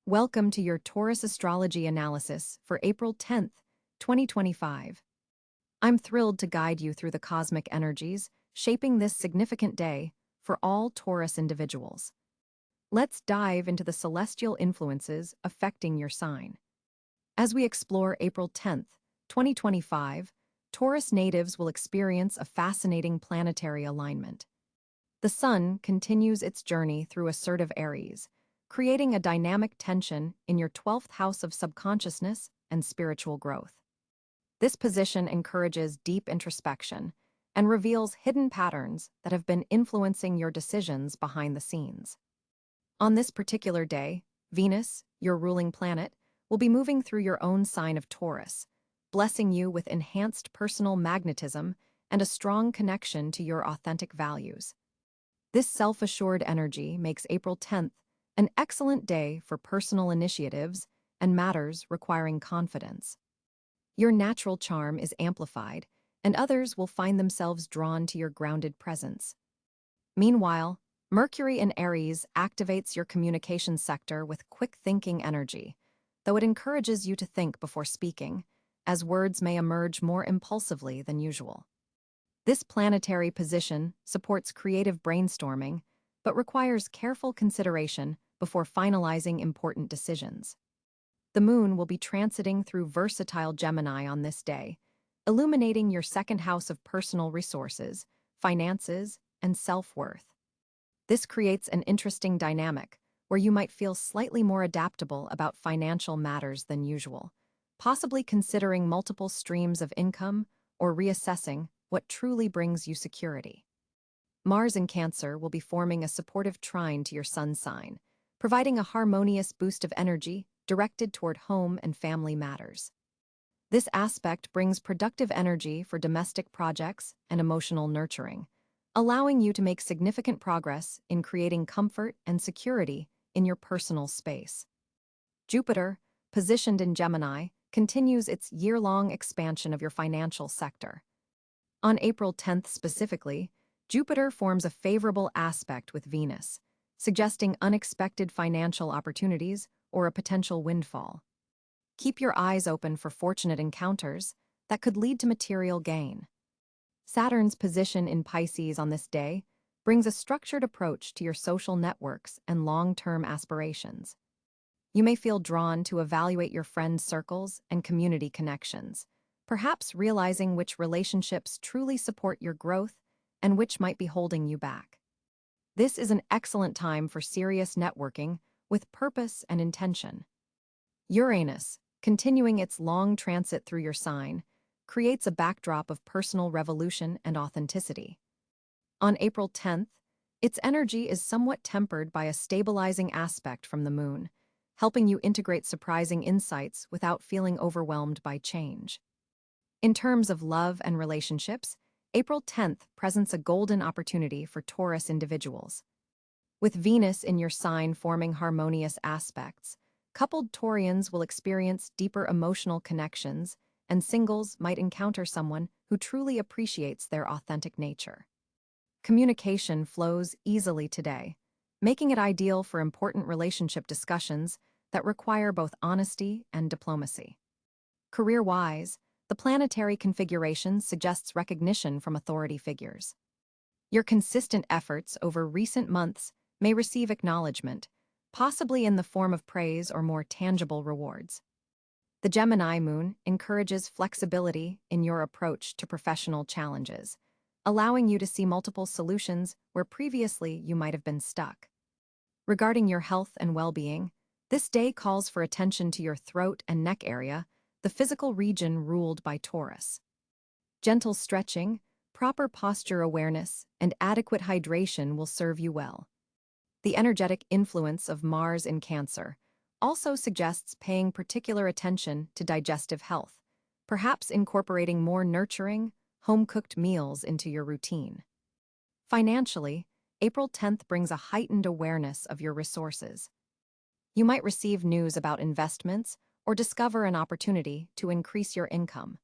Welcome to your Taurus astrology analysis for April 10th, 2025. I'm thrilled to guide you through the cosmic energies shaping this significant day for all Taurus individuals. Let's dive into the celestial influences affecting your sign. As we explore April 10th, 2025, Taurus natives will experience a fascinating planetary alignment. The Sun continues its journey through assertive Aries, creating a dynamic tension in your 12th house of subconsciousness and spiritual growth. This position encourages deep introspection and reveals hidden patterns that have been influencing your decisions behind the scenes. On this particular day, Venus, your ruling planet, will be moving through your own sign of Taurus, blessing you with enhanced personal magnetism and a strong connection to your authentic values. This self-assured energy makes April 10th an excellent day for personal initiatives and matters requiring confidence. Your natural charm is amplified, and others will find themselves drawn to your grounded presence. Meanwhile, Mercury in Aries activates your communication sector with quick-thinking energy, though it encourages you to think before speaking, as words may emerge more impulsively than usual. This planetary position supports creative brainstorming, but requires careful consideration before finalizing important decisions. The moon will be transiting through versatile Gemini on this day, illuminating your second house of personal resources, finances, and self-worth. This creates an interesting dynamic where you might feel slightly more adaptable about financial matters than usual, possibly considering multiple streams of income or reassessing what truly brings you security. Mars in Cáncer will be forming a supportive trine to your sun sign, providing a harmonious boost of energy directed toward home and family matters. This aspect brings productive energy for domestic projects and emotional nurturing, allowing you to make significant progress in creating comfort and security in your personal space. Jupiter, positioned in Gemini, continues its year-long expansion of your financial sector. On April 10th specifically, Jupiter forms a favorable aspect with Venus, suggesting unexpected financial opportunities or a potential windfall. Keep your eyes open for fortunate encounters that could lead to material gain. Saturn's position in Pisces on this day brings a structured approach to your social networks and long-term aspirations. You may feel drawn to evaluate your friend circles and community connections, perhaps realizing which relationships truly support your growth and which might be holding you back. This is an excellent time for serious networking with purpose and intention. Uranus, continuing its long transit through your sign, creates a backdrop of personal revolution and authenticity. On April 10th, its energy is somewhat tempered by a stabilizing aspect from the moon, helping you integrate surprising insights without feeling overwhelmed by change. In terms of love and relationships, April 10th presents a golden opportunity for Taurus individuals. With Venus in your sign forming harmonious aspects, coupled Taurians will experience deeper emotional connections, and singles might encounter someone who truly appreciates their authentic nature. Communication flows easily today, making it ideal for important relationship discussions that require both honesty and diplomacy. Career-wise, the planetary configuration suggests recognition from authority figures. Your consistent efforts over recent months may receive acknowledgement, possibly in the form of praise or more tangible rewards. The Gemini moon encourages flexibility in your approach to professional challenges, allowing you to see multiple solutions where previously you might have been stuck. Regarding your health and well-being, this day calls for attention to your throat and neck area, the physical region ruled by Taurus. Gentle stretching, proper posture awareness, and adequate hydration will serve you well. The energetic influence of Mars in Cáncer also suggests paying particular attention to digestive health, perhaps incorporating more nurturing, home-cooked meals into your routine. Financially, April 10th brings a heightened awareness of your resources. You might receive news about investments or discover an opportunity to increase your income.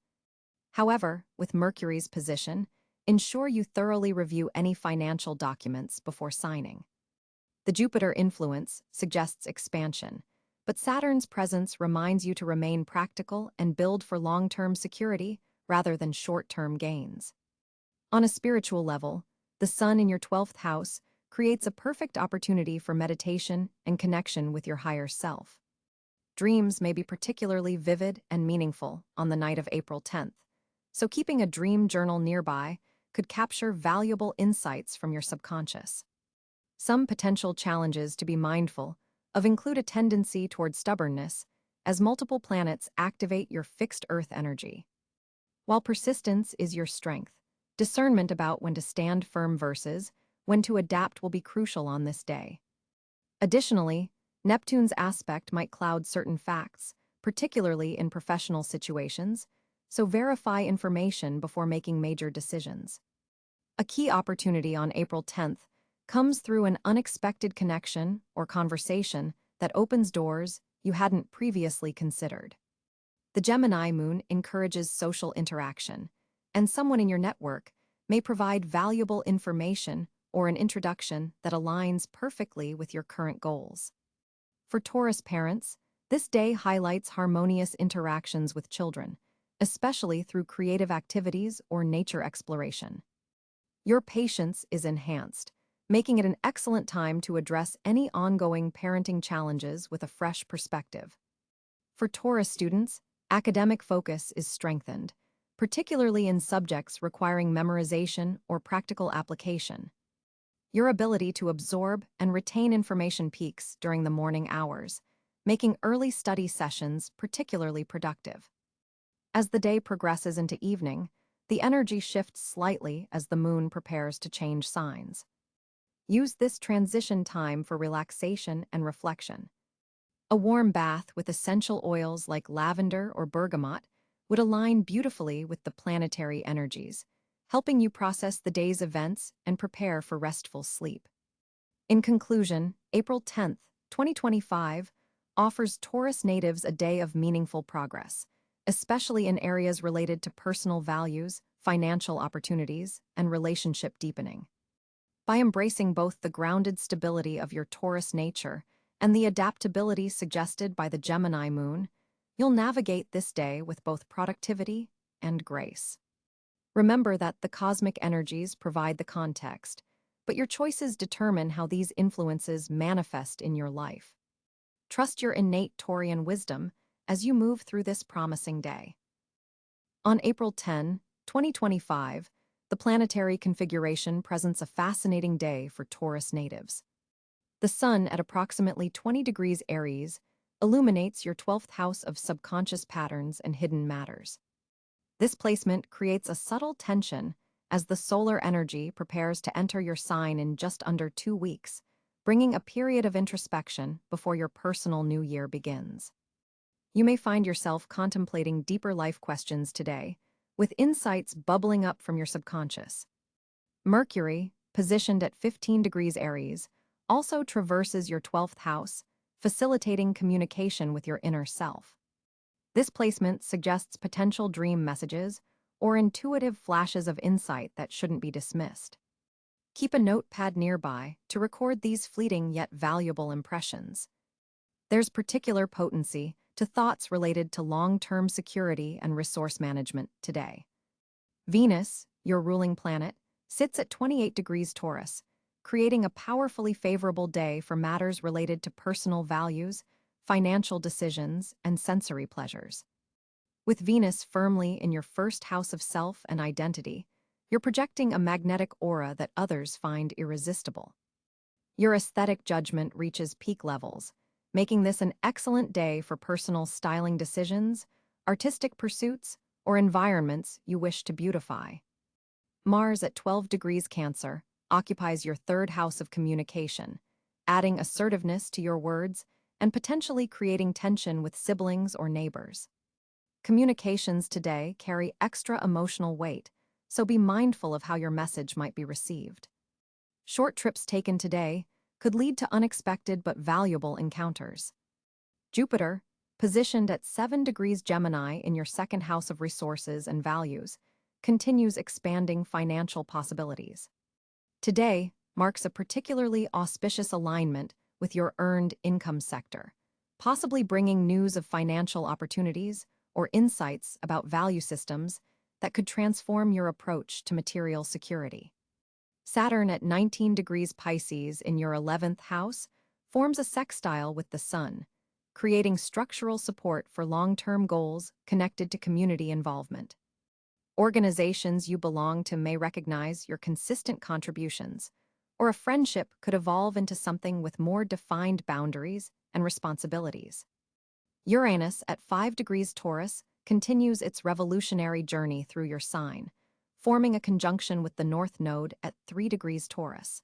However, with Mercury's position, ensure you thoroughly review any financial documents before signing. The Jupiter influence suggests expansion, but Saturn's presence reminds you to remain practical and build for long-term security rather than short-term gains. On a spiritual level, the Sun in your 12th house creates a perfect opportunity for meditation and connection with your higher self. Dreams may be particularly vivid and meaningful on the night of April 10th, so keeping a dream journal nearby could capture valuable insights from your subconscious. Some potential challenges to be mindful of include a tendency toward stubbornness, as multiple planets activate your fixed Earth energy. While persistence is your strength, discernment about when to stand firm versus when to adapt will be crucial on this day. Additionally, Neptune's aspect might cloud certain facts, particularly in professional situations, so verify information before making major decisions. A key opportunity on April 10th comes through an unexpected connection or conversation that opens doors you hadn't previously considered. The Gemini moon encourages social interaction, and someone in your network may provide valuable information or an introduction that aligns perfectly with your current goals. For Taurus parents, this day highlights harmonious interactions with children, especially through creative activities or nature exploration. Your patience is enhanced, making it an excellent time to address any ongoing parenting challenges with a fresh perspective. For Taurus students, academic focus is strengthened, particularly in subjects requiring memorization or practical application. Your ability to absorb and retain information peaks during the morning hours, making early study sessions particularly productive. As the day progresses into evening, the energy shifts slightly as the moon prepares to change signs. Use this transition time for relaxation and reflection. A warm bath with essential oils like lavender or bergamot would align beautifully with the planetary energies, helping you process the day's events and prepare for restful sleep. In conclusion, April 10th, 2025, offers Taurus natives a day of meaningful progress, especially in areas related to personal values, financial opportunities, and relationship deepening. By embracing both the grounded stability of your Taurus nature and the adaptability suggested by the Gemini moon, you'll navigate this day with both productivity and grace. Remember that the cosmic energies provide the context, but your choices determine how these influences manifest in your life. Trust your innate Taurian wisdom as you move through this promising day. On April 10, 2025, the planetary configuration presents a fascinating day for Taurus natives. The Sun at approximately 20 degrees Aries illuminates your 12th house of subconscious patterns and hidden matters. This placement creates a subtle tension as the solar energy prepares to enter your sign in just under 2 weeks, bringing a period of introspection before your personal new year begins. You may find yourself contemplating deeper life questions today, with insights bubbling up from your subconscious. Mercury, positioned at 15 degrees Aries, also traverses your 12th house, facilitating communication with your inner self. This placement suggests potential dream messages or intuitive flashes of insight that shouldn't be dismissed. Keep a notepad nearby to record these fleeting yet valuable impressions. There's particular potency to thoughts related to long-term security and resource management today. Venus, your ruling planet, sits at 28 degrees Taurus, creating a powerfully favorable day for matters related to personal values, financial decisions, and sensory pleasures. With Venus firmly in your first house of self and identity, you're projecting a magnetic aura that others find irresistible. Your aesthetic judgment reaches peak levels, making this an excellent day for personal styling decisions, artistic pursuits, or environments you wish to beautify. Mars at 12 degrees Cáncer occupies your 3rd house of communication, adding assertiveness to your words and potentially creating tension with siblings or neighbors. Communications today carry extra emotional weight, so be mindful of how your message might be received. Short trips taken today could lead to unexpected but valuable encounters. Jupiter, positioned at 7 degrees Gemini in your 2nd house of resources and values, continues expanding financial possibilities. Today marks a particularly auspicious alignment with your earned income sector, possibly bringing news of financial opportunities or insights about value systems that could transform your approach to material security. Saturn at 19 degrees Pisces in your 11th house forms a sextile with the Sun, creating structural support for long-term goals connected to community involvement. Organizations you belong to may recognize your consistent contributions, or a friendship could evolve into something with more defined boundaries and responsibilities. Uranus at 5 degrees Taurus continues its revolutionary journey through your sign, forming a conjunction with the North Node at 3 degrees Taurus.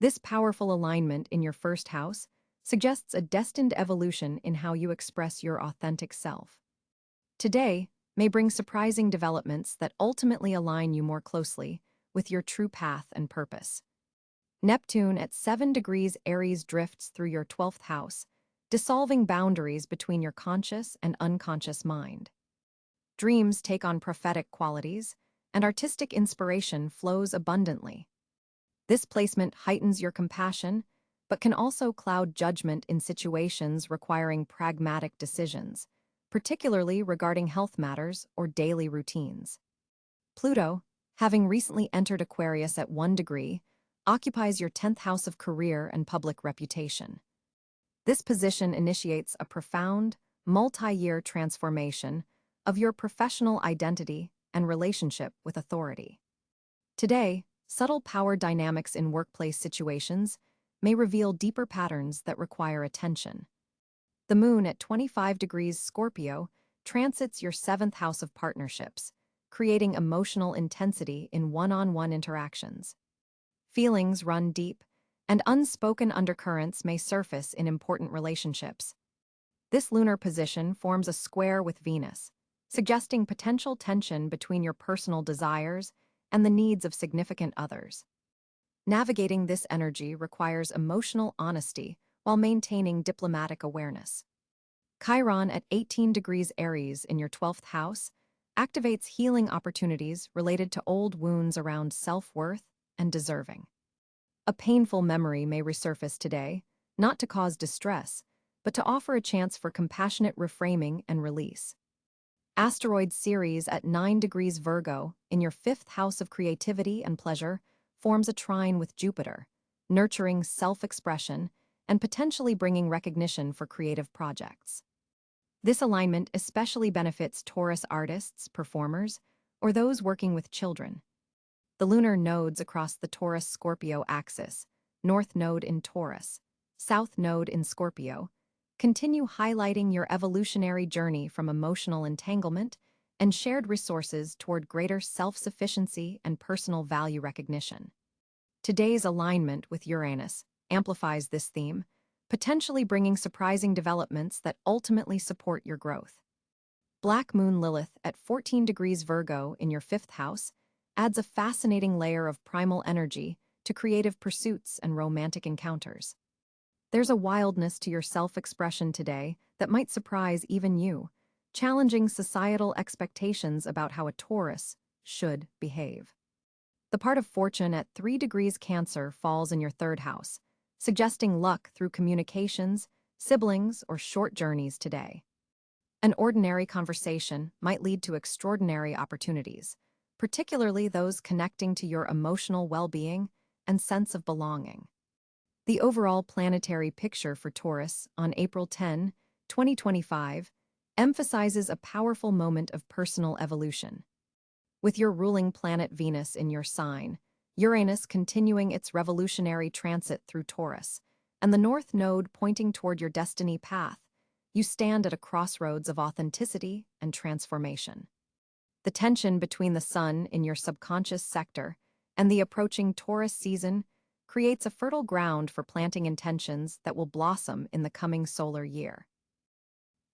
This powerful alignment in your first house suggests a destined evolution in how you express your authentic self. Today may bring surprising developments that ultimately align you more closely with your true path and purpose. Neptune at 7 degrees Aries drifts through your 12th house, dissolving boundaries between your conscious and unconscious mind. Dreams take on prophetic qualities, and artistic inspiration flows abundantly. This placement heightens your compassion, but can also cloud judgment in situations requiring pragmatic decisions, particularly regarding health matters or daily routines. Pluto, having recently entered Aquarius at 1 degree, occupies your 10th house of career and public reputation. This position initiates a profound, multi-year transformation of your professional identity and relationship with authority. Today, subtle power dynamics in workplace situations may reveal deeper patterns that require attention. The Moon at 25 degrees Scorpio transits your 7th house of partnerships, creating emotional intensity in one-on-one interactions. Feelings run deep, and unspoken undercurrents may surface in important relationships. This lunar position forms a square with Venus, suggesting potential tension between your personal desires and the needs of significant others. Navigating this energy requires emotional honesty while maintaining diplomatic awareness. Chiron at 18 degrees Aries in your 12th house activates healing opportunities related to old wounds around self-worth and deserving. A painful memory may resurface today, not to cause distress, but to offer a chance for compassionate reframing and release. Asteroid Ceres at 9 degrees Virgo in your 5th house of creativity and pleasure forms a trine with Jupiter, nurturing self-expression and potentially bringing recognition for creative projects. This alignment especially benefits Taurus artists, performers, or those working with children. The lunar nodes across the Taurus-Scorpio axis, North Node in Taurus, South Node in Scorpio, continue highlighting your evolutionary journey from emotional entanglement and shared resources toward greater self-sufficiency and personal value recognition. Today's alignment with Uranus amplifies this theme, potentially bringing surprising developments that ultimately support your growth. Black Moon Lilith at 14 degrees Virgo in your 5th house adds a fascinating layer of primal energy to creative pursuits and romantic encounters. There's a wildness to your self-expression today that might surprise even you, challenging societal expectations about how a Taurus should behave. The part of fortune at 3 degrees Cáncer falls in your 3rd house, suggesting luck through communications, siblings, or short journeys today. An ordinary conversation might lead to extraordinary opportunities, particularly those connecting to your emotional well-being and sense of belonging. The overall planetary picture for Taurus on April 10, 2025, emphasizes a powerful moment of personal evolution. With your ruling planet Venus in your sign, Uranus continuing its revolutionary transit through Taurus, and the North Node pointing toward your destiny path, you stand at a crossroads of authenticity and transformation. The tension between the Sun in your subconscious sector and the approaching Taurus season creates a fertile ground for planting intentions that will blossom in the coming solar year.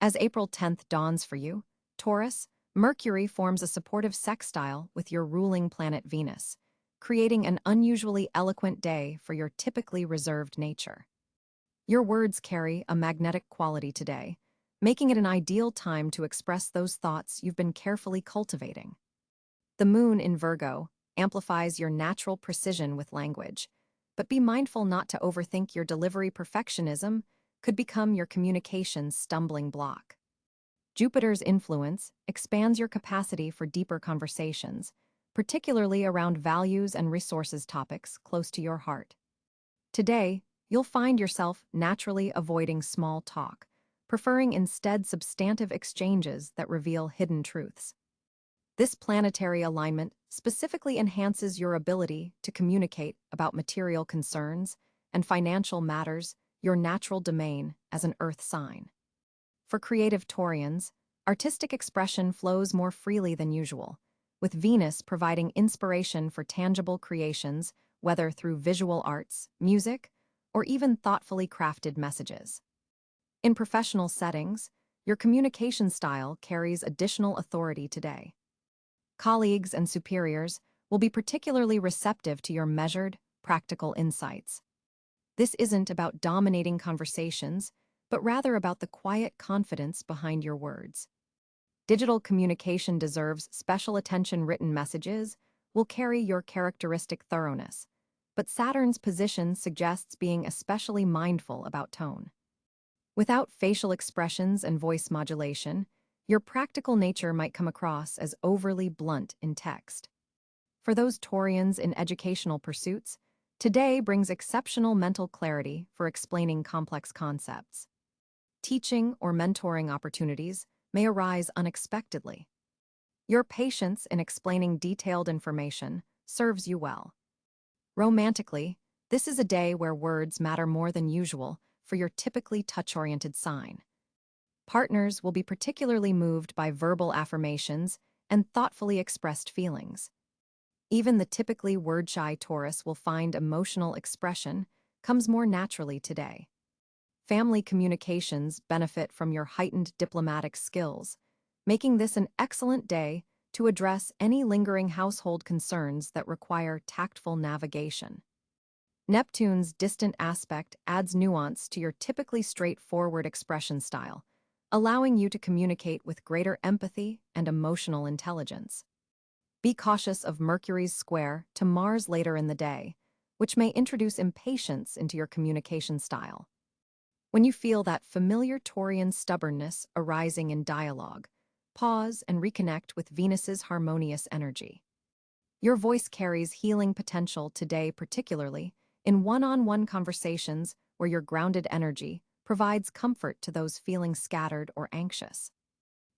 As April 10th dawns for you, Taurus, Mercury forms a supportive sextile with your ruling planet Venus, creating an unusually eloquent day for your typically reserved nature. Your words carry a magnetic quality today, making it an ideal time to express those thoughts you've been carefully cultivating. The Moon in Virgo amplifies your natural precision with language, but be mindful not to overthink your delivery perfectionism could become your communication stumbling block. Jupiter's influence expands your capacity for deeper conversations, particularly around values and resources topics close to your heart. Today, you'll find yourself naturally avoiding small talk, preferring instead substantive exchanges that reveal hidden truths. This planetary alignment specifically enhances your ability to communicate about material concerns and financial matters, your natural domain as an earth sign. For creative Taurians, artistic expression flows more freely than usual, with Venus providing inspiration for tangible creations, whether through visual arts, music, or even thoughtfully crafted messages. In professional settings, your communication style carries additional authority today. Colleagues and superiors will be particularly receptive to your measured, practical insights. This isn't about dominating conversations, but rather about the quiet confidence behind your words. Digital communication deserves special attention. Written messages will carry your characteristic thoroughness, but Saturn's position suggests being especially mindful about tone. Without facial expressions and voice modulation, your practical nature might come across as overly blunt in text. For those Taurians in educational pursuits, today brings exceptional mental clarity for explaining complex concepts. Teaching or mentoring opportunities may arise unexpectedly. Your patience in explaining detailed information serves you well. Romantically, this is a day where words matter more than usual for your typically touch-oriented sign. Partners will be particularly moved by verbal affirmations and thoughtfully expressed feelings. Even the typically word-shy Taurus will find emotional expression comes more naturally today. Family communications benefit from your heightened diplomatic skills, making this an excellent day to address any lingering household concerns that require tactful navigation. Neptune's distant aspect adds nuance to your typically straightforward expression style, allowing you to communicate with greater empathy and emotional intelligence. Be cautious of Mercury's square to Mars later in the day, which may introduce impatience into your communication style. When you feel that familiar Taurian stubbornness arising in dialogue, pause and reconnect with Venus's harmonious energy. Your voice carries healing potential today, particularly in one-on-one conversations where your grounded energy provides comfort to those feeling scattered or anxious.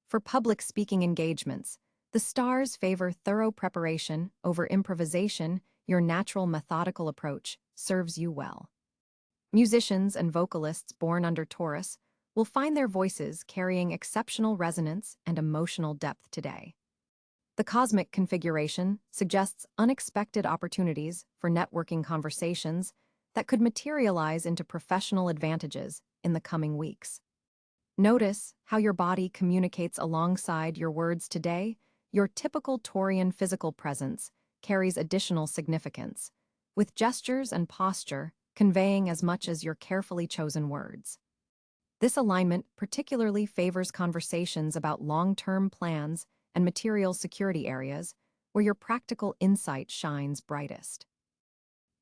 For public speaking engagements, the stars favor thorough preparation over improvisation. Your natural methodical approach serves you well. Musicians and vocalists born under Taurus will find their voices carrying exceptional resonance and emotional depth today. The cosmic configuration suggests unexpected opportunities for networking conversations that could materialize into professional advantages in the coming weeks. Notice how your body communicates alongside your words today. Your typical Taurian physical presence carries additional significance, with gestures and posture conveying as much as your carefully chosen words. This alignment particularly favors conversations about long-term plans and material security areas where your practical insight shines brightest.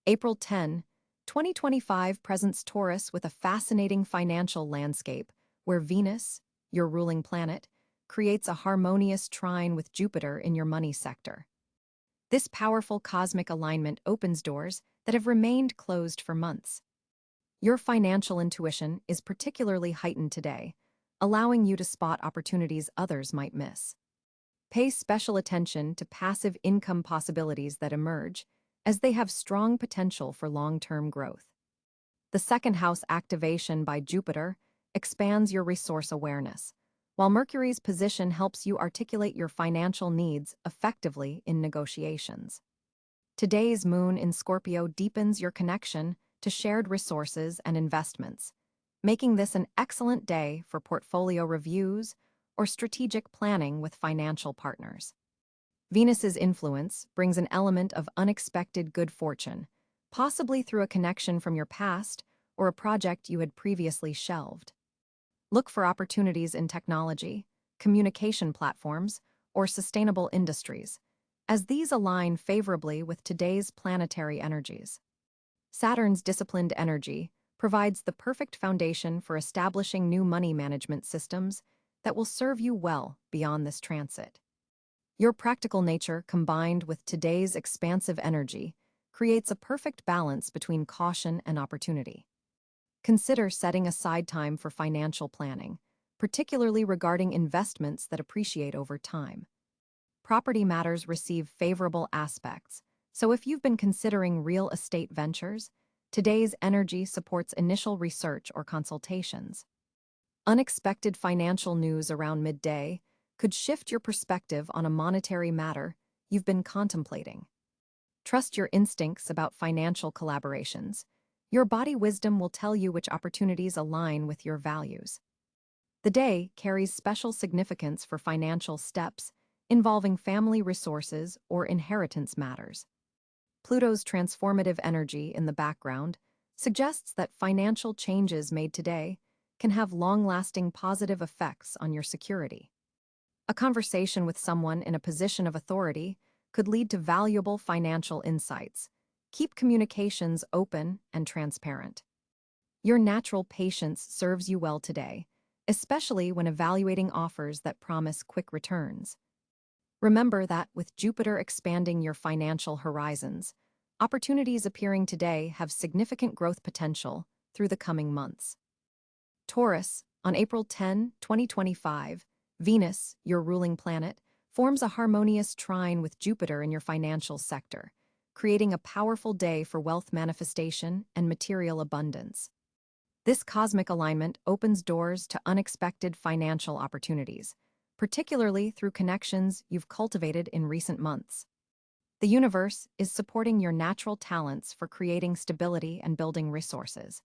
April 10, 2025 presents Taurus with a fascinating financial landscape where Venus, your ruling planet, creates a harmonious trine with Jupiter in your money sector. This powerful cosmic alignment opens doors that have remained closed for months. Your financial intuition is particularly heightened today, allowing you to spot opportunities others might miss. Pay special attention to passive income possibilities that emerge, as they have strong potential for long-term growth. The second house activation by Jupiter expands your resource awareness, while Mercury's position helps you articulate your financial needs effectively in negotiations. Today's moon in Scorpio deepens your connection to shared resources and investments, making this an excellent day for portfolio reviews or strategic planning with financial partners. Venus's influence brings an element of unexpected good fortune, possibly through a connection from your past or a project you had previously shelved. Look for opportunities in technology, communication platforms, or sustainable industries, as these align favorably with today's planetary energies. Saturn's disciplined energy provides the perfect foundation for establishing new money management systems that will serve you well beyond this transit. Your practical nature, combined with today's expansive energy, creates a perfect balance between caution and opportunity. Consider setting aside time for financial planning, particularly regarding investments that appreciate over time. Property matters receive favorable aspects, so if you've been considering real estate ventures, today's energy supports initial research or consultations. Unexpected financial news around midday could shift your perspective on a monetary matter you've been contemplating. Trust your instincts about financial collaborations. Your body wisdom will tell you which opportunities align with your values. The day carries special significance for financial steps involving family resources or inheritance matters. Pluto's transformative energy in the background suggests that financial changes made today can have long-lasting positive effects on your security. A conversation with someone in a position of authority could lead to valuable financial insights. Keep communications open and transparent. Your natural patience serves you well today, especially when evaluating offers that promise quick returns. Remember that with Jupiter expanding your financial horizons, opportunities appearing today have significant growth potential through the coming months. Taurus, on April 10, 2025, Venus, your ruling planet, forms a harmonious trine with Jupiter in your financial sector, creating a powerful day for wealth manifestation and material abundance. This cosmic alignment opens doors to unexpected financial opportunities, particularly through connections you've cultivated in recent months. The universe is supporting your natural talents for creating stability and building resources.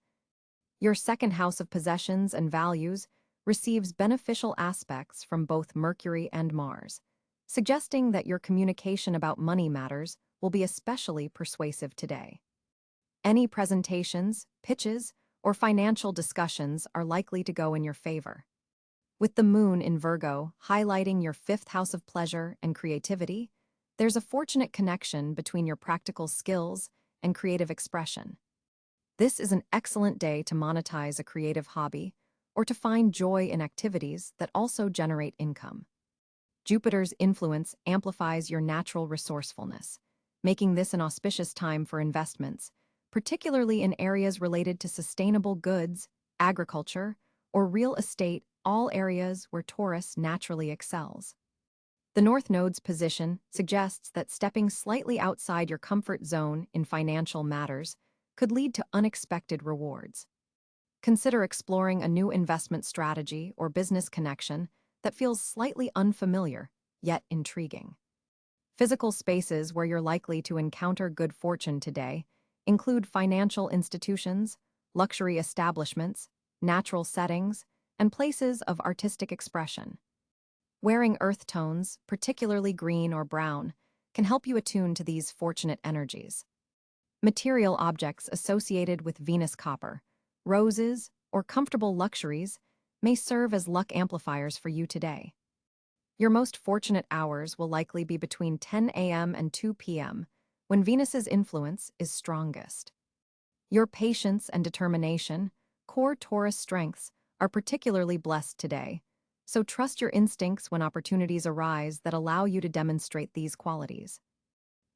Your second house of possessions and values receives beneficial aspects from both Mercury and Mars, suggesting that your communication about money matters will be especially persuasive today. Any presentations, pitches, or financial discussions are likely to go in your favor. With the moon in Virgo highlighting your fifth house of pleasure and creativity, there's a fortunate connection between your practical skills and creative expression. This is an excellent day to monetize a creative hobby or to find joy in activities that also generate income. Jupiter's influence amplifies your natural resourcefulness, making this an auspicious time for investments, particularly in areas related to sustainable goods, agriculture, or real estate, all areas where Taurus naturally excels. The North Node's position suggests that stepping slightly outside your comfort zone in financial matters could lead to unexpected rewards. Consider exploring a new investment strategy or business connection that feels slightly unfamiliar, yet intriguing. Physical spaces where you're likely to encounter good fortune today include financial institutions, luxury establishments, natural settings, and places of artistic expression. Wearing earth tones, particularly green or brown, can help you attune to these fortunate energies. Material objects associated with Venus copper, roses, or comfortable luxuries may serve as luck amplifiers for you today. Your most fortunate hours will likely be between 10 a.m. and 2 p.m., when Venus's influence is strongest. Your patience and determination, core Taurus strengths, are particularly blessed today, so trust your instincts when opportunities arise that allow you to demonstrate these qualities.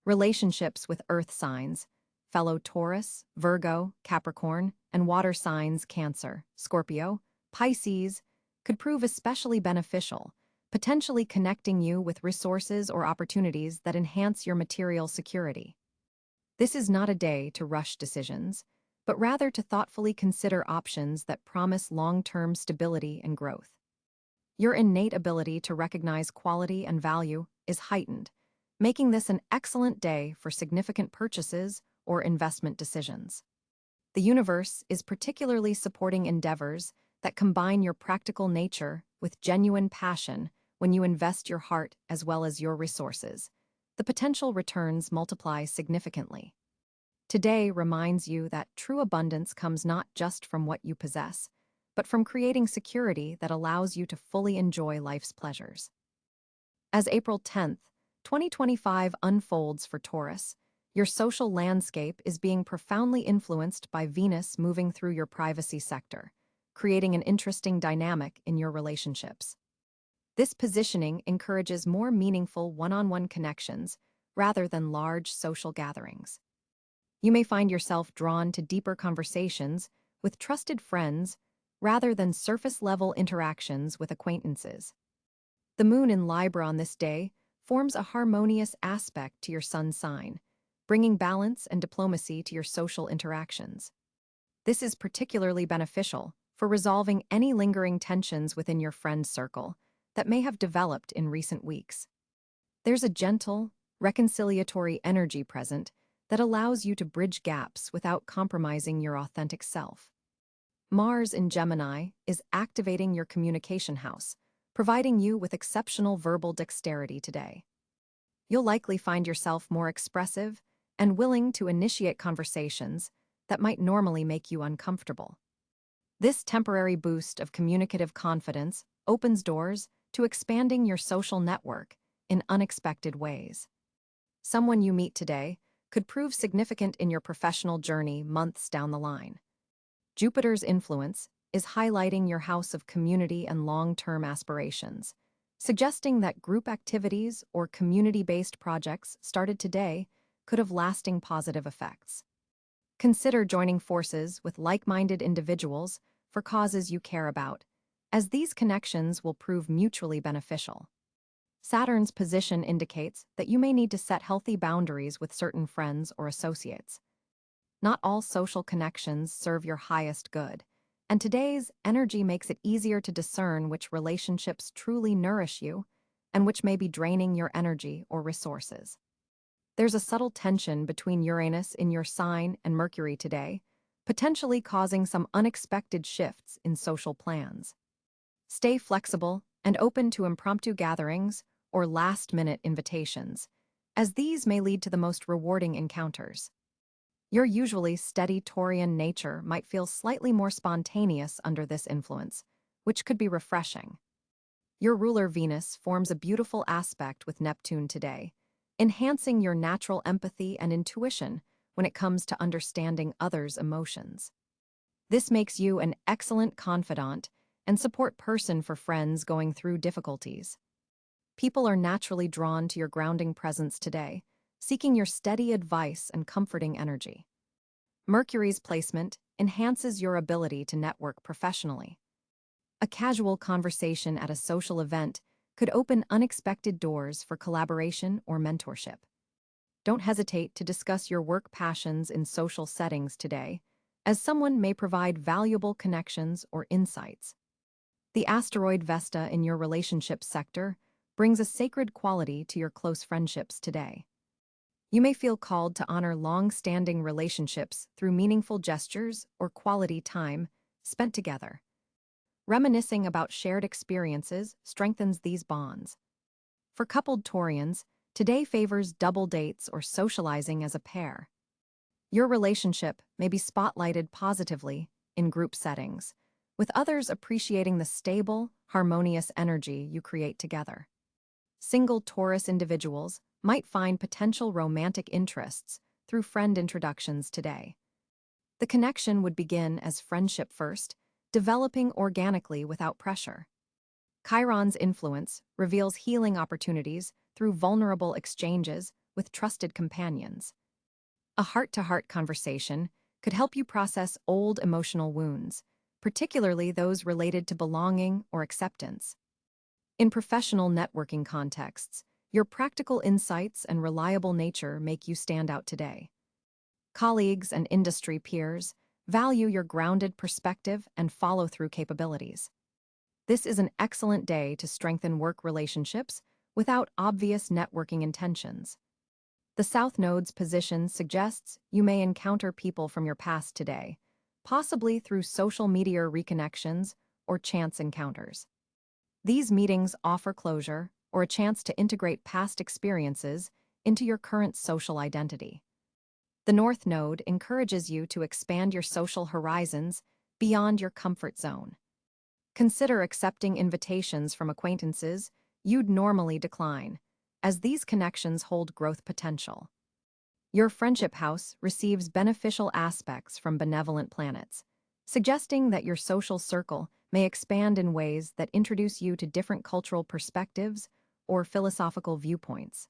Relationships with earth signs, fellow Taurus, Virgo, Capricorn, and water signs Cáncer, Scorpio, Pisces, could prove especially beneficial, potentially connecting you with resources or opportunities that enhance your material security. This is not a day to rush decisions, but rather to thoughtfully consider options that promise long-term stability and growth. Your innate ability to recognize quality and value is heightened, making this an excellent day for significant purchases or investment decisions. The universe is particularly supporting endeavors that combine your practical nature with genuine passion when you invest your heart as well as your resources. The potential returns multiply significantly. Today reminds you that true abundance comes not just from what you possess, but from creating security that allows you to fully enjoy life's pleasures. As April 10th, 2025 unfolds for Taurus, Your social landscape is being profoundly influenced by Venus moving through your privacy sector, creating an interesting dynamic in your relationships. This positioning encourages more meaningful one-on-one connections rather than large social gatherings. You may find yourself drawn to deeper conversations with trusted friends rather than surface-level interactions with acquaintances. The moon in Libra on this day forms a harmonious aspect to your sun sign, bringing balance and diplomacy to your social interactions. This is particularly beneficial for resolving any lingering tensions within your friend circle that may have developed in recent weeks. There's a gentle, reconciliatory energy present that allows you to bridge gaps without compromising your authentic self. Mars in Gemini is activating your communication house, providing you with exceptional verbal dexterity today. You'll likely find yourself more expressive and willing to initiate conversations that might normally make you uncomfortable. This temporary boost of communicative confidence opens doors to expanding your social network in unexpected ways. Someone you meet today could prove significant in your professional journey months down the line. Jupiter's influence is highlighting your house of community and long-term aspirations, suggesting that group activities or community-based projects started today could have lasting positive effects. Consider joining forces with like-minded individuals for causes you care about, as these connections will prove mutually beneficial. Saturn's position indicates that you may need to set healthy boundaries with certain friends or associates. Not all social connections serve your highest good, and today's energy makes it easier to discern which relationships truly nourish you and which may be draining your energy or resources. There's a subtle tension between Uranus in your sign and Mercury today, potentially causing some unexpected shifts in social plans. Stay flexible and open to impromptu gatherings or last-minute invitations, as these may lead to the most rewarding encounters. Your usually steady Taurian nature might feel slightly more spontaneous under this influence, which could be refreshing. Your ruler Venus forms a beautiful aspect with Neptune today, enhancing your natural empathy and intuition when it comes to understanding others' emotions. This makes you an excellent confidant and support person for friends going through difficulties. People are naturally drawn to your grounding presence today, seeking your steady advice and comforting energy. Mercury's placement enhances your ability to network professionally. A casual conversation at a social event could open unexpected doors for collaboration or mentorship. Don't hesitate to discuss your work passions in social settings today, as someone may provide valuable connections or insights. The asteroid Vesta in your relationship sector brings a sacred quality to your close friendships today. You may feel called to honor long-standing relationships through meaningful gestures or quality time spent together. Reminiscing about shared experiences strengthens these bonds. For coupled Taurians, today favors double dates or socializing as a pair. Your relationship may be spotlighted positively in group settings, with others appreciating the stable, harmonious energy you create together. Single Taurus individuals might find potential romantic interests through friend introductions today. The connection would begin as friendship first, developing organically without pressure. Chiron's influence reveals healing opportunities through vulnerable exchanges with trusted companions. A heart-to-heart conversation could help you process old emotional wounds, particularly those related to belonging or acceptance. In professional networking contexts, your practical insights and reliable nature make you stand out today. Colleagues and industry peers value your grounded perspective and follow-through capabilities. This is an excellent day to strengthen work relationships without obvious networking intentions. The South Node's position suggests you may encounter people from your past today, possibly through social media reconnections or chance encounters. These meetings offer closure or a chance to integrate past experiences into your current social identity. The North Node encourages you to expand your social horizons beyond your comfort zone. Consider accepting invitations from acquaintances you'd normally decline, as these connections hold growth potential. Your friendship house receives beneficial aspects from benevolent planets, suggesting that your social circle may expand in ways that introduce you to different cultural perspectives or philosophical viewpoints.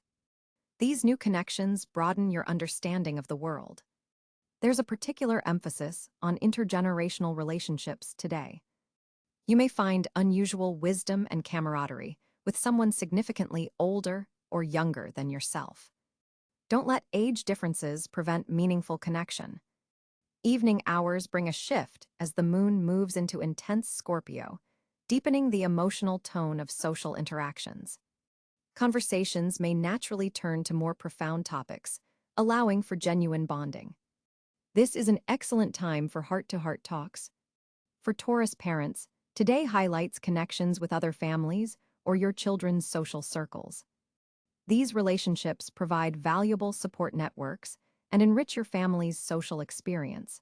These new connections broaden your understanding of the world. There's a particular emphasis on intergenerational relationships today. You may find unusual wisdom and camaraderie with someone significantly older or younger than yourself. Don't let age differences prevent meaningful connection. Evening hours bring a shift as the moon moves into intense Scorpio, deepening the emotional tone of social interactions. Conversations may naturally turn to more profound topics, allowing for genuine bonding. This is an excellent time for heart-to-heart talks. For Taurus parents, today highlights connections with other families or your children's social circles. These relationships provide valuable support networks and enrich your family's social experience.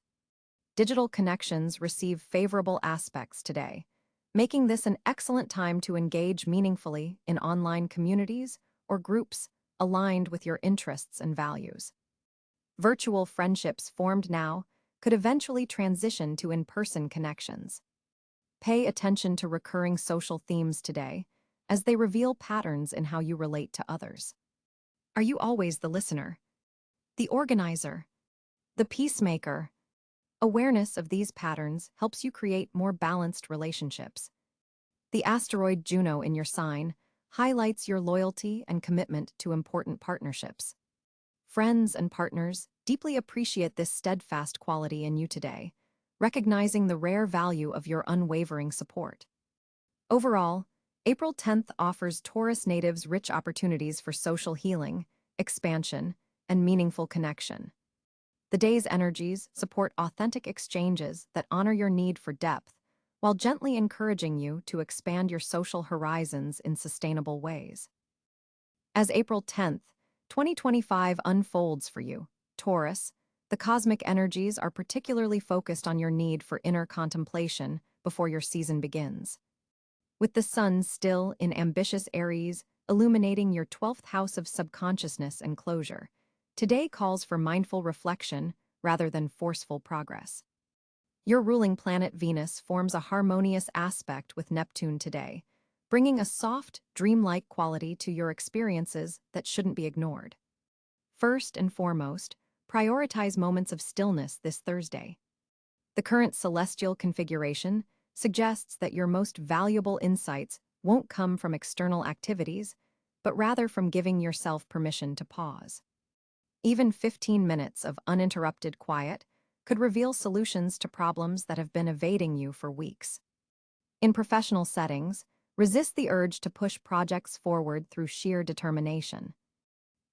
Digital connections receive favorable aspects today, making this an excellent time to engage meaningfully in online communities or groups aligned with your interests and values. Virtual friendships formed now could eventually transition to in-person connections. Pay attention to recurring social themes today, as they reveal patterns in how you relate to others. Are you always the listener, the organizer, the peacemaker? Awareness of these patterns helps you create more balanced relationships. The asteroid Juno in your sign highlights your loyalty and commitment to important partnerships. Friends and partners deeply appreciate this steadfast quality in you today, recognizing the rare value of your unwavering support. Overall, April 10th offers Taurus natives rich opportunities for social healing, expansion, and meaningful connection. The day's energies support authentic exchanges that honor your need for depth, while gently encouraging you to expand your social horizons in sustainable ways. As April 10th, 2025 unfolds for you, Taurus, the cosmic energies are particularly focused on your need for inner contemplation before your season begins. With the sun still in ambitious Aries, illuminating your 12th house of subconsciousness and closure, today calls for mindful reflection rather than forceful progress. Your ruling planet Venus forms a harmonious aspect with Neptune today, bringing a soft, dreamlike quality to your experiences that shouldn't be ignored. First and foremost, prioritize moments of stillness this Thursday. The current celestial configuration suggests that your most valuable insights won't come from external activities, but rather from giving yourself permission to pause. Even 15 minutes of uninterrupted quiet could reveal solutions to problems that have been evading you for weeks. In professional settings, resist the urge to push projects forward through sheer determination.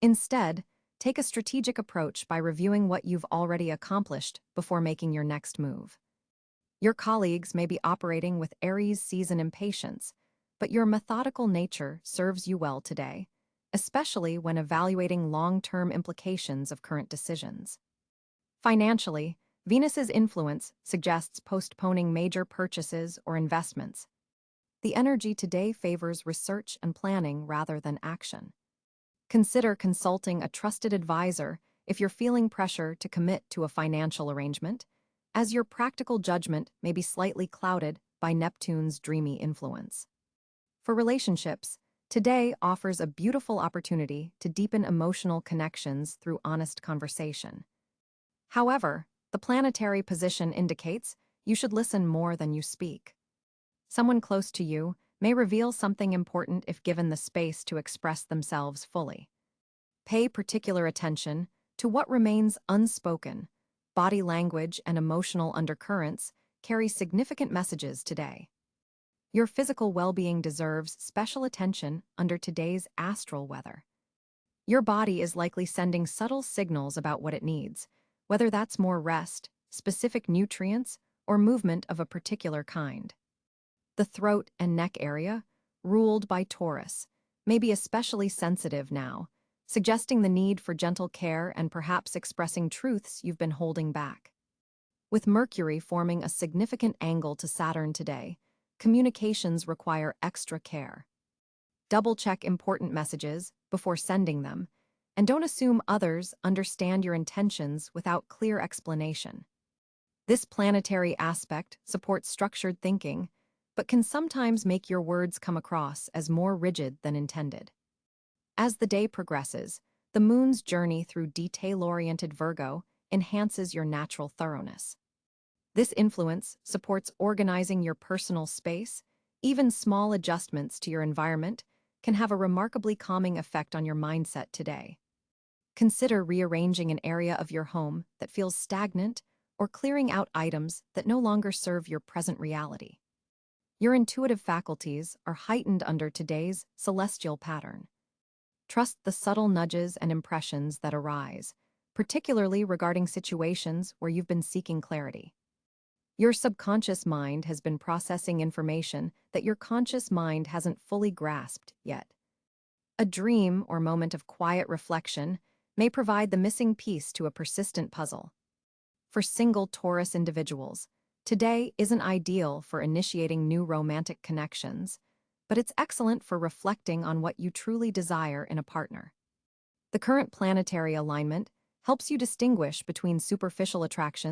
Instead, take a strategic approach by reviewing what you've already accomplished before making your next move. Your colleagues may be operating with Aries season impatience, but your methodical nature serves you well today, especially when evaluating long-term implications of current decisions. Financially, Venus's influence suggests postponing major purchases or investments. The energy today favors research and planning rather than action. Consider consulting a trusted advisor if you're feeling pressure to commit to a financial arrangement, as your practical judgment may be slightly clouded by Neptune's dreamy influence. For relationships, today offers a beautiful opportunity to deepen emotional connections through honest conversation. However, the planetary position indicates you should listen more than you speak. Someone close to you may reveal something important if given the space to express themselves fully. Pay particular attention to what remains unspoken. Body language and emotional undercurrents carry significant messages today. Your physical well-being deserves special attention under today's astral weather. Your body is likely sending subtle signals about what it needs, whether that's more rest, specific nutrients, or movement of a particular kind. The throat and neck area, ruled by Taurus, may be especially sensitive now, suggesting the need for gentle care and perhaps expressing truths you've been holding back. With Mercury forming a significant angle to Saturn today, communications require extra care. Double-check important messages before sending them, and don't assume others understand your intentions without clear explanation. This planetary aspect supports structured thinking, but can sometimes make your words come across as more rigid than intended. As the day progresses, the moon's journey through detail-oriented Virgo enhances your natural thoroughness. This influence supports organizing your personal space. Even small adjustments to your environment can have a remarkably calming effect on your mindset today. Consider rearranging an area of your home that feels stagnant or clearing out items that no longer serve your present reality. Your intuitive faculties are heightened under today's celestial pattern. Trust the subtle nudges and impressions that arise, particularly regarding situations where you've been seeking clarity. Your subconscious mind has been processing information that your conscious mind hasn't fully grasped yet. A dream or moment of quiet reflection may provide the missing piece to a persistent puzzle. For single Taurus individuals, today isn't ideal for initiating new romantic connections, but it's excellent for reflecting on what you truly desire in a partner. The current planetary alignment helps you distinguish between superficial attractions